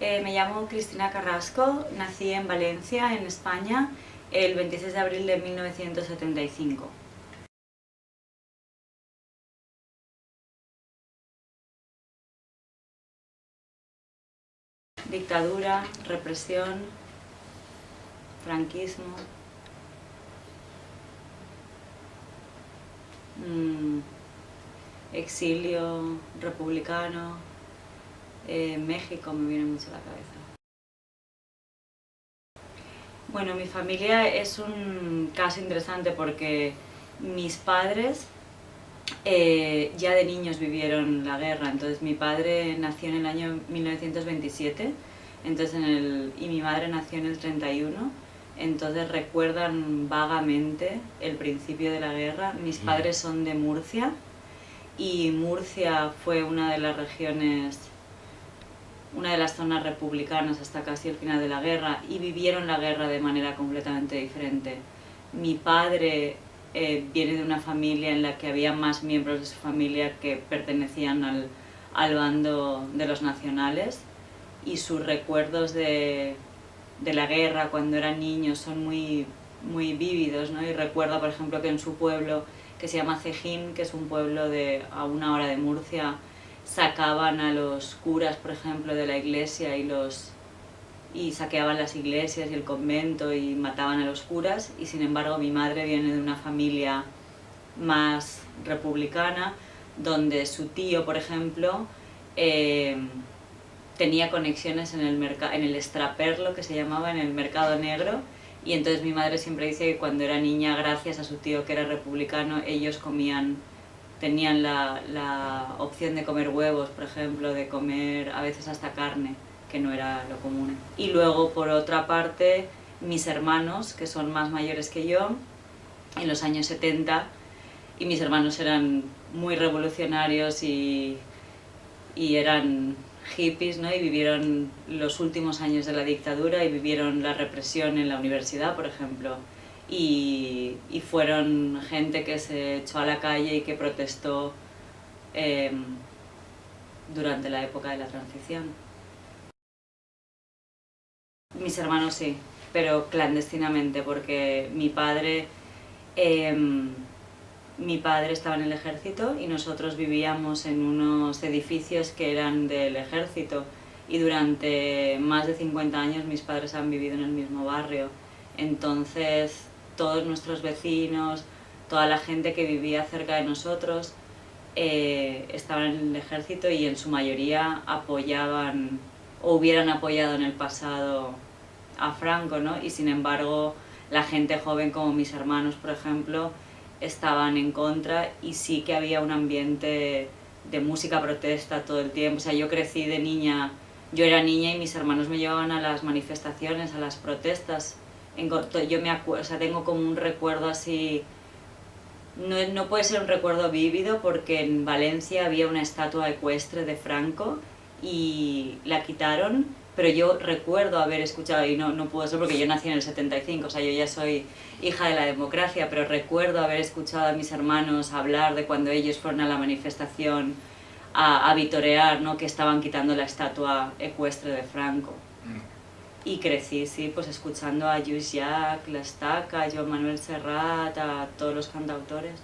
Me llamo Cristina Carrasco, nací en Valencia, en España, el 26 de abril de 1975. Dictadura, represión, franquismo, exilio republicano, México me viene mucho a la cabeza. Bueno, mi familia es un caso interesante porque mis padres ya de niños vivieron la guerra. Entonces mi padre nació en el año 1927 y mi madre nació en el 31. Entonces recuerdan vagamente el principio de la guerra. Mis padres son de Murcia y Murcia fue una de las regiones, una de las zonas republicanas hasta casi el final de la guerra, y vivieron la guerra de manera completamente diferente. Mi padre viene de una familia en la que había más miembros de su familia que pertenecían al bando de los nacionales, y sus recuerdos de la guerra cuando era niño son muy, muy vívidos, ¿no? Y recuerda, por ejemplo, que en su pueblo, que se llama Cejín, que es un pueblo a 1 hora de Murcia, sacaban a los curas, por ejemplo, de la iglesia y saqueaban las iglesias y el convento y mataban a los curas. Y sin embargo mi madre viene de una familia más republicana, donde su tío, por ejemplo, tenía conexiones en el extraperlo, que se llamaba, en el mercado negro. Y entonces mi madre siempre dice que cuando era niña, gracias a su tío que era republicano, ellos tenían la opción de comer huevos, por ejemplo, de comer a veces hasta carne, que no era lo común. Y luego, por otra parte, mis hermanos, que son más mayores que yo, en los años 70, y mis hermanos eran muy revolucionarios y eran hippies, ¿no? Y vivieron los últimos años de la dictadura y vivieron la represión en la universidad, por ejemplo. Y fueron gente que se echó a la calle y que protestó durante la época de la transición. Mis hermanos sí, pero clandestinamente, porque mi padre estaba en el ejército y nosotros vivíamos en unos edificios que eran del ejército, y durante más de 50 años mis padres han vivido en el mismo barrio. Entonces todos nuestros vecinos, toda la gente que vivía cerca de nosotros estaban en el ejército, y en su mayoría apoyaban o hubieran apoyado en el pasado a Franco, ¿no? Y sin embargo la gente joven, como mis hermanos, por ejemplo, estaban en contra, y sí que había un ambiente de música protesta todo el tiempo. O sea, yo crecí de niña, yo era niña y mis hermanos me llevaban a las manifestaciones, a las protestas. Yo tengo como un recuerdo así, no puede ser un recuerdo vívido, porque en Valencia había una estatua ecuestre de Franco y la quitaron, pero yo recuerdo haber escuchado, y no puedo ser porque yo nací en el 75, o sea, yo ya soy hija de la democracia, pero recuerdo haber escuchado a mis hermanos hablar de cuando ellos fueron a la manifestación a vitorear, ¿no?, que estaban quitando la estatua ecuestre de Franco. Y crecí, sí, pues escuchando a Lluís Llach, L'Estaca, a Joan Manuel Serrat, a todos los cantautores.